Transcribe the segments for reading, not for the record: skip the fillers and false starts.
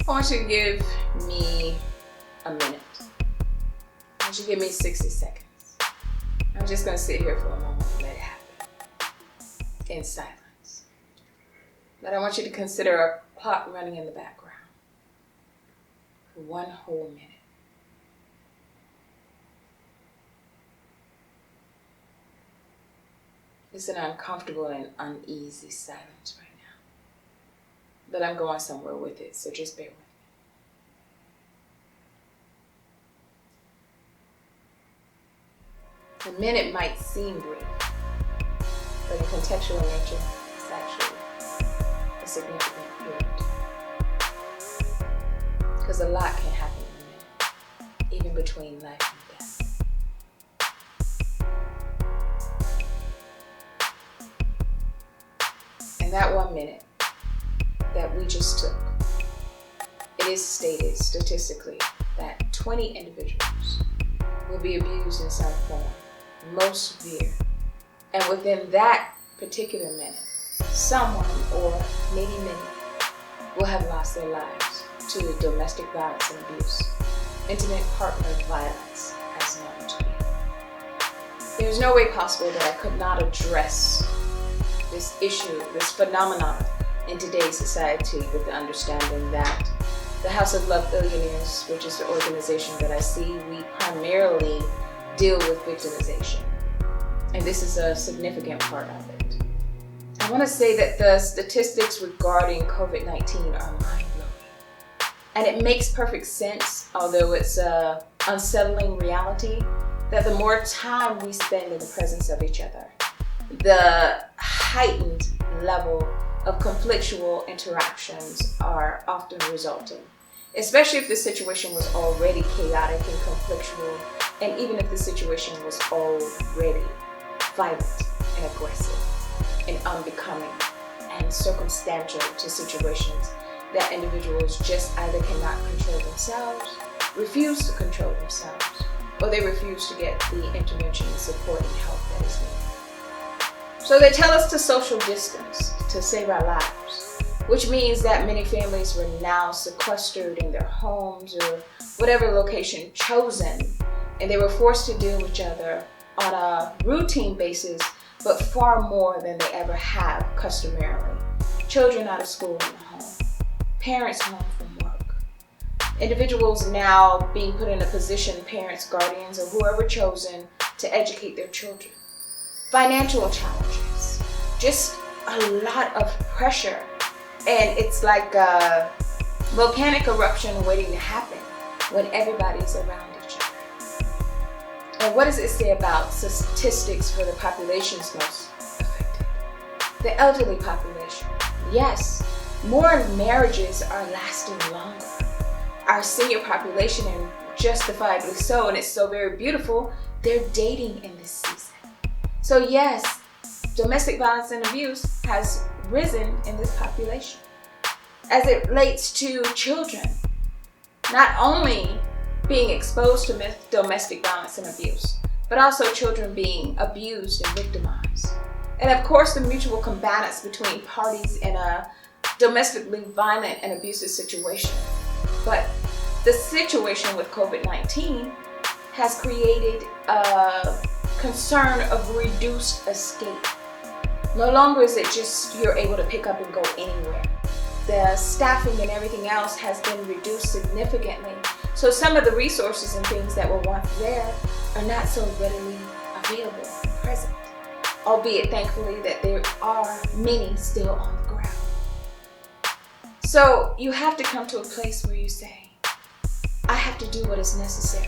I want you to give me a minute. I want you to give me 60 seconds. I'm just going to sit here for a moment and let it happen in silence. But I want you to consider a clock running in the background for 1 whole minute. It's an uncomfortable and uneasy silence right now. But I'm going somewhere with it, so just bear with me. A minute might seem brief, but in contextual nature, it's actually a significant period. Because a lot can happen in a minute, even between life and death. And that 1 minute that we just took, it is stated statistically that 20 individuals will be abused in some form, most severe. And within that particular minute, someone or maybe many will have lost their lives to domestic violence and abuse, intimate partner violence as known to be. There's no way possible that I could not address this issue, this phenomenon in today's society with the understanding that the House of Love Billionaires, which is the organization that I see, we primarily deal with victimization. And this is a significant part of it. I want to say that the statistics regarding COVID-19 are mind-blowing. And it makes perfect sense, although it's an unsettling reality, that the more time we spend in the presence of each other, the heightened level of conflictual interactions are often resulting, especially if the situation was already chaotic and conflictual, and even if the situation was already violent and aggressive and unbecoming and circumstantial to situations that individuals just either cannot control themselves, refuse to control themselves, or they refuse to get the intervention, support, and help that is needed. So they tell us to social distance to save our lives, which means that many families were now sequestered in their homes or whatever location chosen, and they were forced to deal with each other on a routine basis, but far more than they ever have customarily. Children out of school in the home, parents home from work, individuals now being put in a position, parents, guardians, or whoever chosen to educate their children. Financial challenges, just a lot of pressure. And it's like a volcanic eruption waiting to happen when everybody's around each other. And what does it say about statistics for the populations most affected? The elderly population. Yes, more marriages are lasting longer. Our senior population, and justifiably so, and it's so very beautiful, they're dating in this season. So yes, domestic violence and abuse has risen in this population. As it relates to children, not only being exposed to domestic violence and abuse, but also children being abused and victimized. And of course, the mutual combatants between parties in a domestically violent and abusive situation. But the situation with COVID-19 has created a concern of reduced escape. No longer is it just you're able to pick up and go anywhere. The staffing and everything else has been reduced significantly. So some of the resources and things that were once there are not so readily available and present. Albeit thankfully that there are many still on the ground. So you have to come to a place where you say, I have to do what is necessary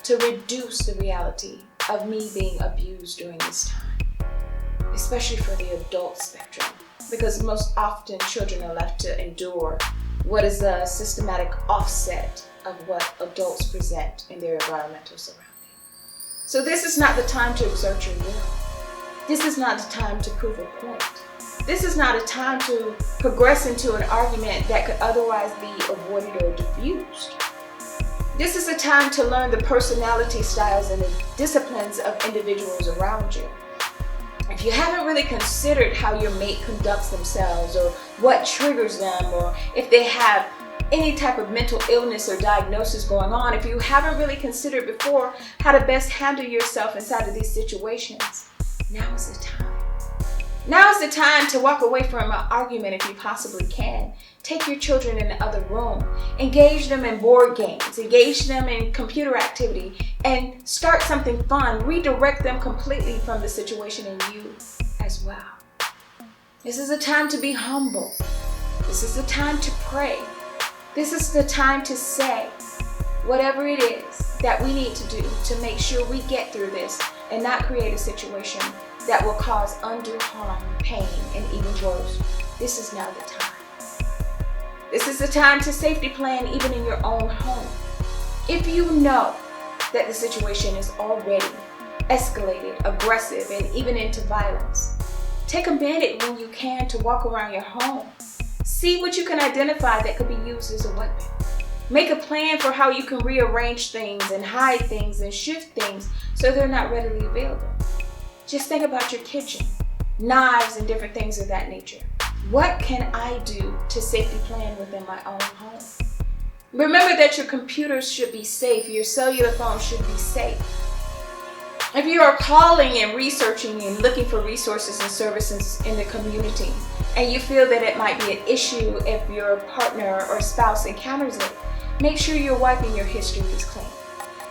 to reduce the reality of me being abused during this time, especially for the adult spectrum, because most often children are left to endure what is a systematic offset of what adults present in their environmental surrounding. So this is not the time to exert your will. This is not the time to prove a point. This is not a time to progress into an argument that could otherwise be avoided or diffused. This is a time to learn the personality styles and the disciplines of individuals around you. If you haven't really considered how your mate conducts themselves or what triggers them, or if they have any type of mental illness or diagnosis going on, if you haven't really considered before how to best handle yourself inside of these situations, now is the time. Now is the time to walk away from an argument if you possibly can. Take your children in the other room. Engage them in board games. Engage them in computer activity and start something fun. Redirect them completely from the situation and you as well. This is a time to be humble. This is the time to pray. This is the time to say whatever it is that we need to do to make sure we get through this and not create a situation that will cause undue harm, pain, and even worse. This is now the time. This is the time to safety plan even in your own home. If you know that the situation is already escalated, aggressive, and even into violence, take a minute when you can to walk around your home. See what you can identify that could be used as a weapon. Make a plan for how you can rearrange things and hide things and shift things so they're not readily available. Just think about your kitchen, knives and different things of that nature. What can I do to safety plan within my own home? Remember that your computers should be safe, your cellular phone should be safe. If you are calling and researching and looking for resources and services in the community, and you feel that it might be an issue if your partner or spouse encounters it, make sure you're wiping your histories clean.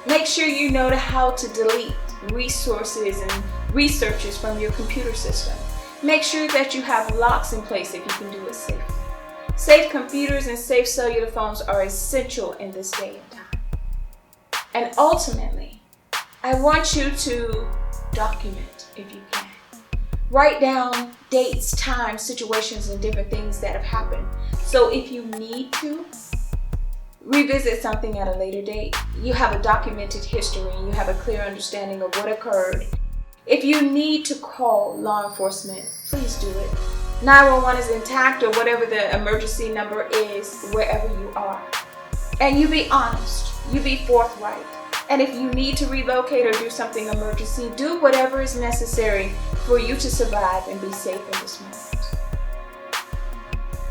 Make sure you know how to delete resources and researches from your computer system. Make sure that you have locks in place if you can do it safely. Safe computers and safe cellular phones are essential in this day and time. And ultimately, I want you to document if you can. Write down dates, times, situations, and different things that have happened. So if you need to revisit something at a later date, you have a documented history and you have a clear understanding of what occurred. If you need to call law enforcement, please do it. 911 is intact or whatever the emergency number is wherever you are. And you be honest, you be forthright. And if you need to relocate or do something emergency, do whatever is necessary for you to survive and be safe in this moment.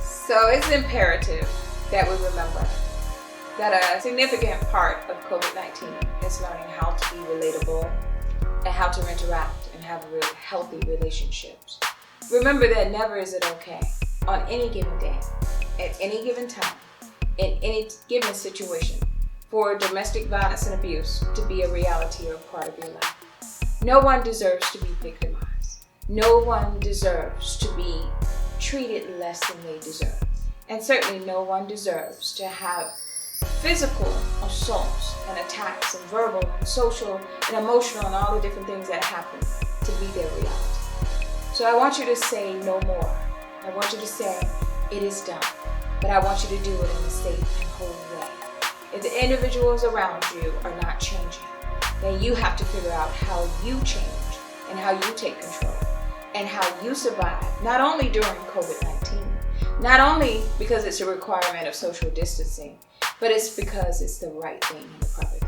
So it's imperative that we remember that a significant part of COVID-19 is learning how to be relatable and how to interact and have healthy relationships. Remember that never is it okay on any given day, at any given time, in any given situation, for domestic violence and abuse to be a reality or a part of your life. No one deserves to be victimized. No one deserves to be treated less than they deserve. And certainly no one deserves to have physical assaults and attacks and verbal and social and emotional and all the different things that happen to be their reality. So I want you to say no more. I want you to say it is done. But I want you to do it in a safe and holy way. If the individuals around you are not changing, then you have to figure out how you change and how you take control and how you survive, not only during COVID-19, not only because it's a requirement of social distancing, but it's because it's the right thing and the proper thing.